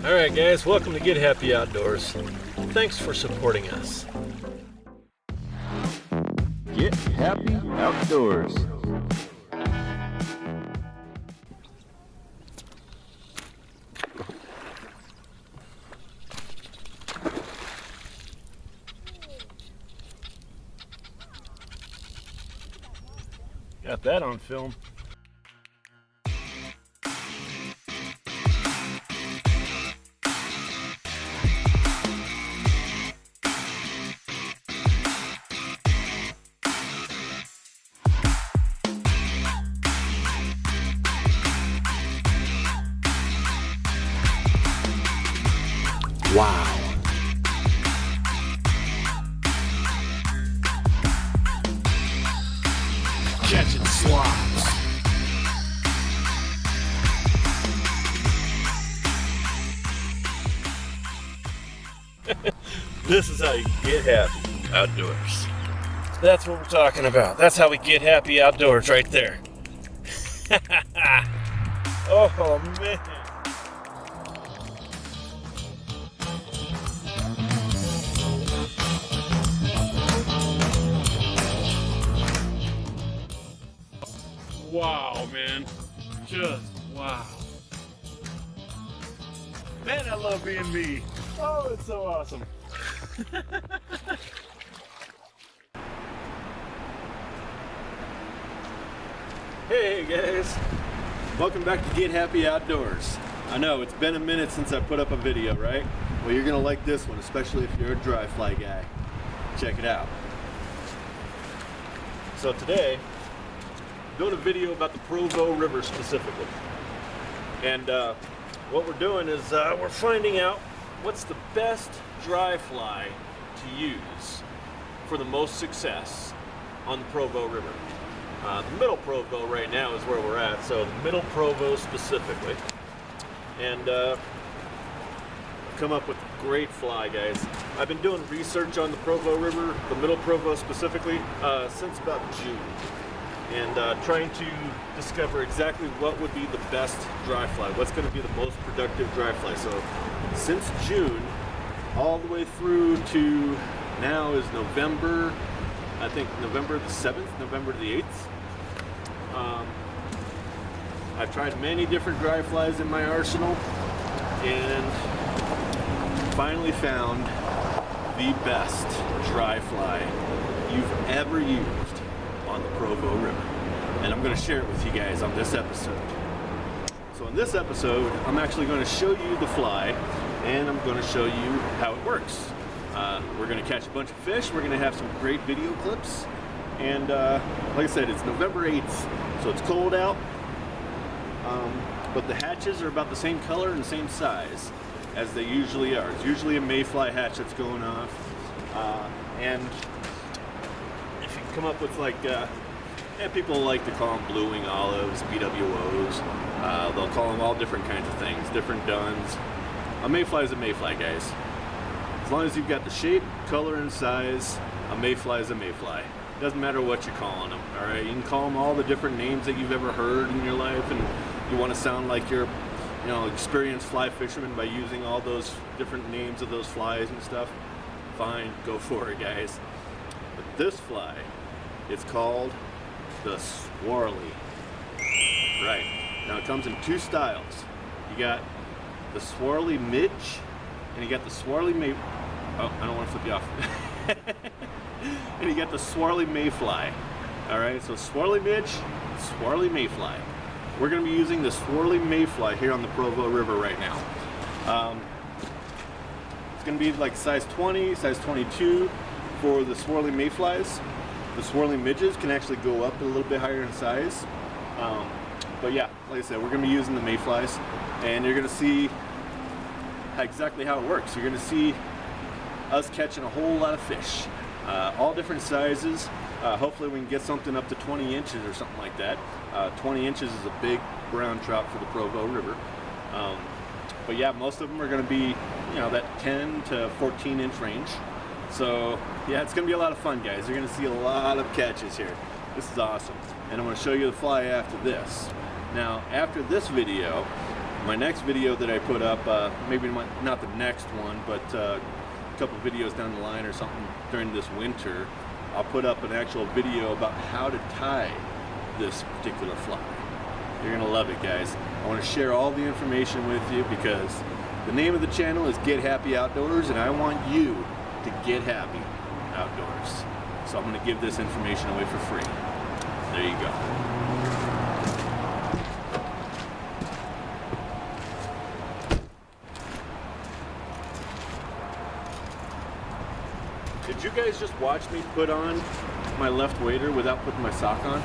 Alright guys, welcome to Get Happy Outdoors. Thanks for supporting us. Get Happy Outdoors. Got that on film. Wow. Catching slops. This is how you get happy outdoors. That's what we're talking about. That's how we get happy outdoors right there. Oh man. Wow, man. Just wow. Man, I love being me. Oh, it's so awesome. Hey guys. Welcome back to Get Happy Outdoors. I know, it's been a minute since I put up a video, right? Well, you're gonna like this one, especially if you're a dry fly guy. Check it out. So today, doing a video about the Provo River specifically. And what we're doing is we're finding out what's the best dry fly to use for the most success on the Provo River. The middle Provo right now is where we're at, so the middle Provo specifically. And I've come up with a great fly, guys. I've been doing research on the Provo River, the middle Provo specifically, since about June. And trying to discover exactly what would be the best dry fly, what's going to be the most productive dry fly. So since June all the way through to now is November, I think November the 7th, November the 8th. I've tried many different dry flies in my arsenal and finally found the best dry fly you've ever used on the Provo River, and I'm going to share it with you guys on this episode. So in this episode, I'm actually going to show you the fly, and I'm going to show you how it works. We're going to catch a bunch of fish, we're going to have some great video clips, and like I said, it's November 8th, so it's cold out, but the hatches are about the same color and the same size as they usually are. It's usually a mayfly hatch that's going off, and if you can come up with like, people like to call them blue wing olives, BWOs, they'll call them all different kinds of things, different duns. A mayfly is a mayfly, guys. As long as you've got the shape, color, and size, a mayfly is a mayfly. It doesn't matter what you're calling them, all right? You can call them all the different names that you've ever heard in your life, and you want to sound like you're, you know, experienced fly fisherman by using all those different names of those flies and stuff. Fine, go for it, guys. But this fly, it's called the Swoorly. Right. Now it comes in two styles. You got the Swoorly midge, and you got the Swoorly oh, I don't want to flip you off. And you got the Swoorly mayfly. Alright, so Swoorly midge, Swoorly mayfly. We're going to be using the Swoorly mayfly here on the Provo River right now. It's going to be like size 20, size 22 for the Swoorly mayflies. The Swoorly midges can actually go up a little bit higher in size. But yeah, like I said, we're going to be using the mayflies, and you're going to see exactly how it works. You're going to see us catching a whole lot of fish, all different sizes. Hopefully we can get something up to 20 inches or something like that. 20 inches is a big brown trout for the Provo River. But yeah, most of them are going to be, you know, that 10 to 14 inch range. So yeah, it's going to be a lot of fun, guys. You're going to see a lot of catches here. This is awesome. And I'm going to show you the fly after this. Now, after this video, My next video that I put up, maybe not the next one, but a couple videos down the line or something during this winter, I'll put up an actual video about how to tie this particular fly. You're gonna love it, guys. I want to share all the information with you because the name of the channel is Get Happy Outdoors, and I want you to get happy outdoors. So I'm gonna give this information away for free. There you go. Did you guys just watch me put on my left wader without putting my sock on?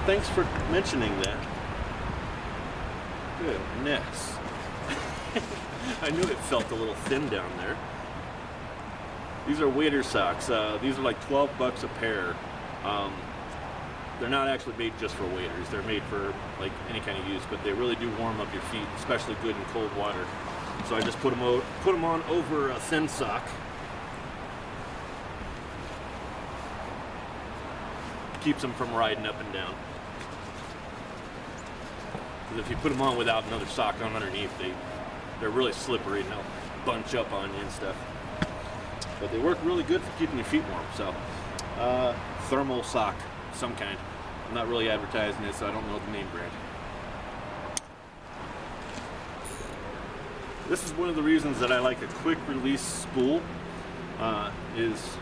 Thanks for mentioning that. Goodness. I knew it felt a little thin down there. These are wader socks. These are like 12 bucks a pair. They're not actually made just for waders. They're made for like any kind of use, but they really do warm up your feet, especially good in cold water. So I just put them on over a thin sock. Keeps them from riding up and down. Because if you put them on without another sock on underneath, they're really slippery and they'll bunch up on you and stuff. But they work really good for keeping your feet warm. So, thermal sock, some kind. I'm not really advertising it, so I don't know the name brand. This is one of the reasons that I like a quick release spool. Is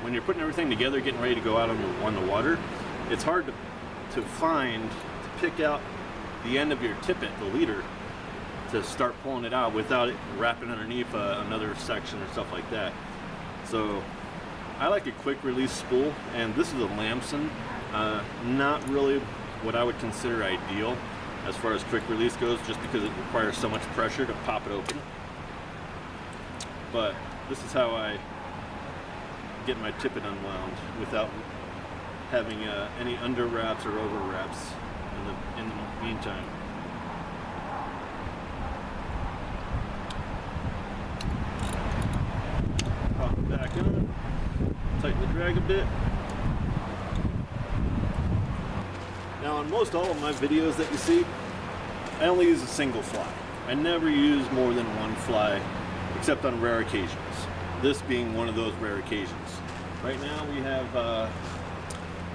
when you're putting everything together, getting ready to go out on the water, it's hard to pick out the end of your tippet, the leader, to start pulling it out without it wrapping underneath another section or stuff like that. So I like a quick release spool, and this is a Lamson. Not really what I would consider ideal as far as quick release goes, just because it requires so much pressure to pop it open. But this is how I get my tippet unwound without having any under wraps or over wraps in the meantime. Pop it back in, tighten the drag a bit. Now on most all of my videos that you see, I only use a single fly. I never use more than one fly, except on rare occasions. This being one of those rare occasions. Right now we have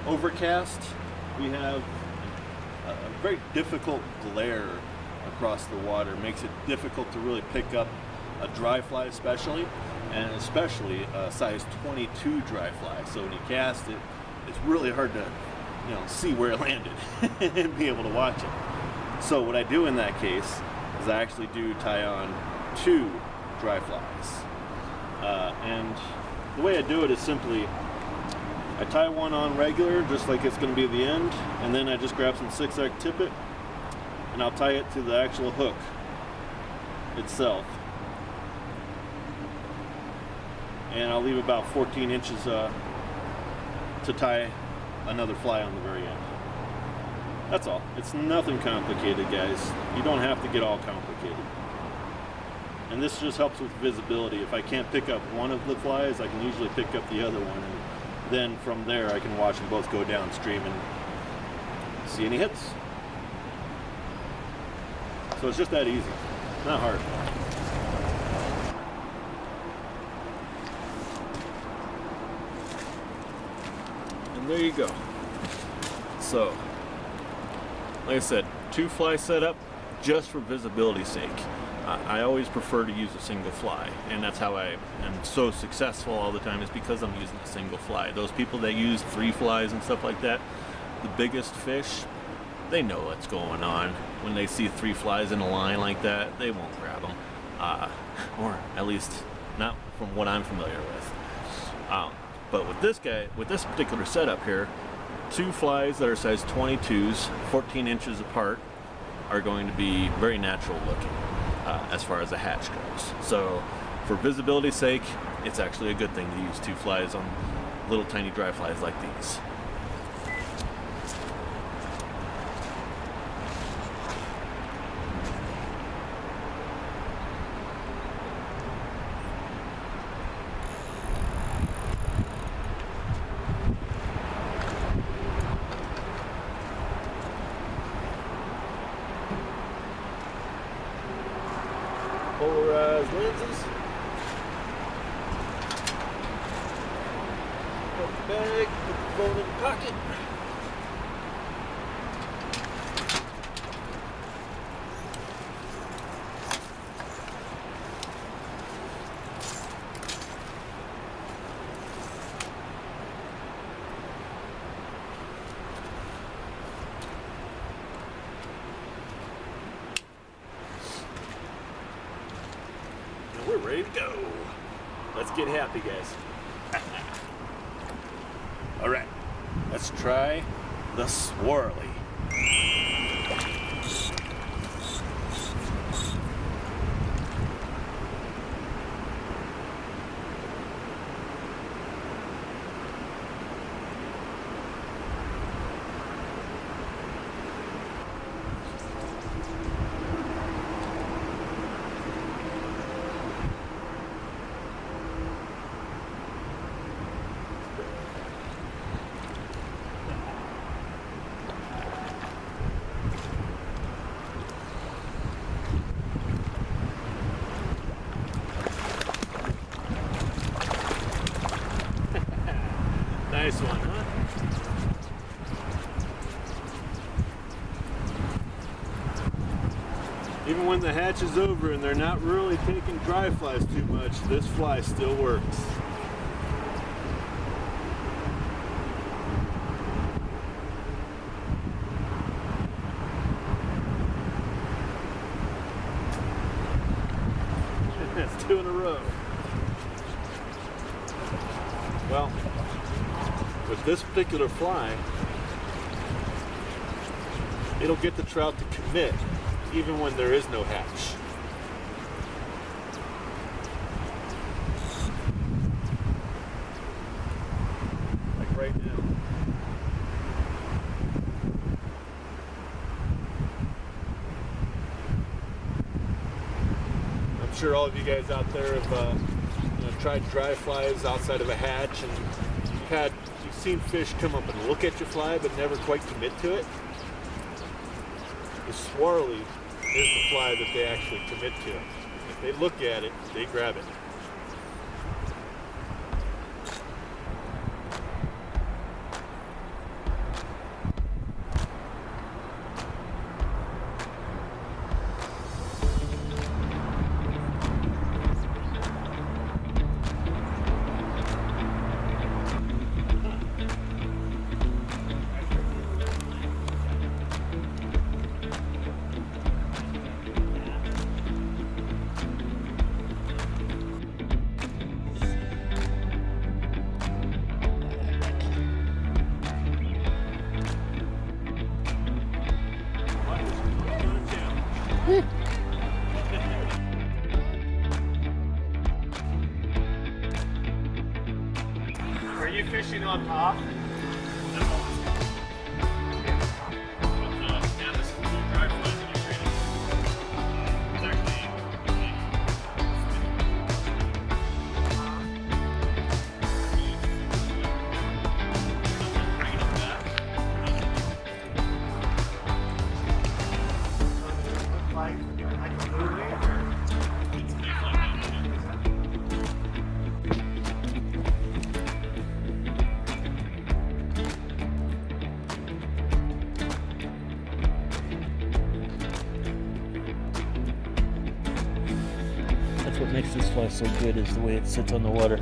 overcast. We have a very difficult glare across the water. Makes it difficult to really pick up a dry fly especially, and especially a size 22 dry fly. So when you cast it, it's really hard to see where it landed and be able to watch it. So what I do in that case is I actually do tie on 2 dry flies. And the way I do it is simply, I tie one on regular, just like it's going to be the end, and then I just grab some 6-0 tippet, and I'll tie it to the actual hook itself. And I'll leave about 14 inches to tie another fly on the very end. That's all. It's nothing complicated, guys. You don't have to get all complicated. And this just helps with visibility. If I can't pick up one of the flies, I can usually pick up the other one, and then from there I can watch them both go downstream and see any hits. So it's just that easy. Not hard. And there you go. So, like I said, 2 fly setup just for visibility's sake. I always prefer to use a single fly, and that's how I am so successful all the time, is because I'm using a single fly. Those people that use 3 flies and stuff like that, the biggest fish, they know what's going on. When they see 3 flies in a line like that, they won't grab them, or at least not from what I'm familiar with. But with this guy, with this particular setup here, 2 flies that are size 22s, 14 inches apart, are going to be very natural looking. As far as the hatch goes. So for visibility's sake, it's actually a good thing to use 2 flies on little tiny dry flies like these. polarized lenses. Put the bag, put the phone in the pocket. We're ready to go. Let's get happy, guys. All right, let's try the swirly. Nice one, huh? Even when the hatch is over and they're not really taking dry flies too much, this fly still works. That's 2 in a row. Well, with this particular fly, it'll get the trout to commit even when there is no hatch. Like right now. I'm sure all of you guys out there have tried dry flies outside of a hatch, and you've seen fish come up and look at your fly but never quite commit to it. The swirly is the fly that they actually commit to. If they look at it, they grab it. Are you fishing on top? What makes this fly so good is the way it sits on the water.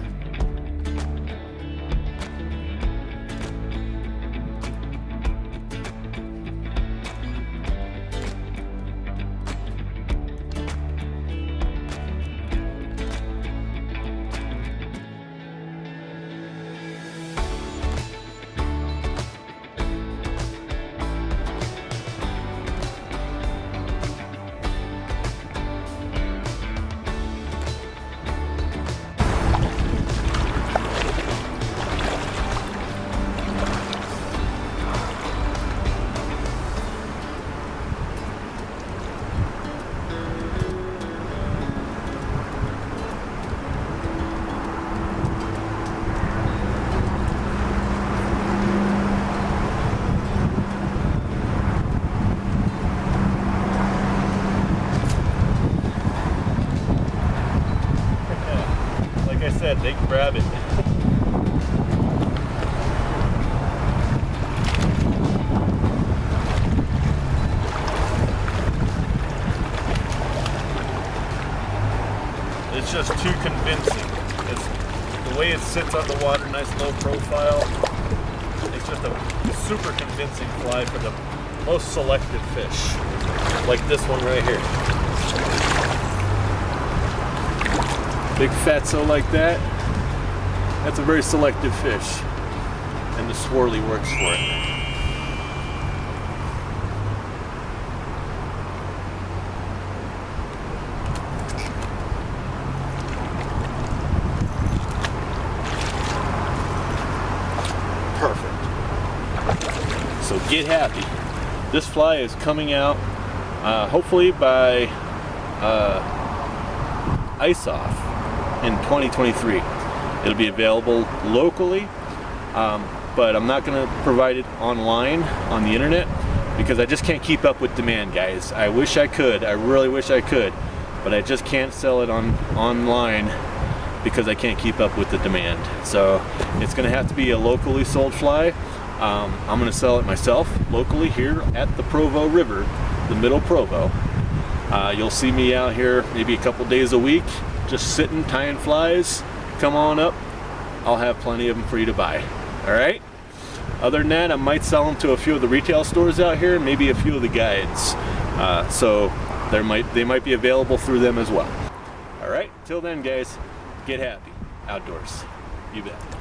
said, they grab it. It's just too convincing. It's the way it sits on the water, nice low profile. It's just a super convincing fly for the most selective fish, like this one right here. Big fatso like that. That's a very selective fish, and the swirly works for it. Perfect. So get happy. This fly is coming out hopefully by ice off in 2023. It'll be available locally, but I'm not going to provide it online on the internet because I just can't keep up with demand, guys. I wish I could. I really wish I could, but I just can't sell it online because I can't keep up with the demand. So it's going to have to be a locally sold fly. I'm going to sell it myself locally here at the Provo River, the middle Provo. You'll see me out here maybe a couple days a week, just sitting, tying flies. Come on up. I'll have plenty of them for you to buy. All right? Other than that, I might sell them to a few of the retail stores out here, maybe a few of the guides. So they might be available through them as well. All right? Till then, guys, get happy outdoors. You bet.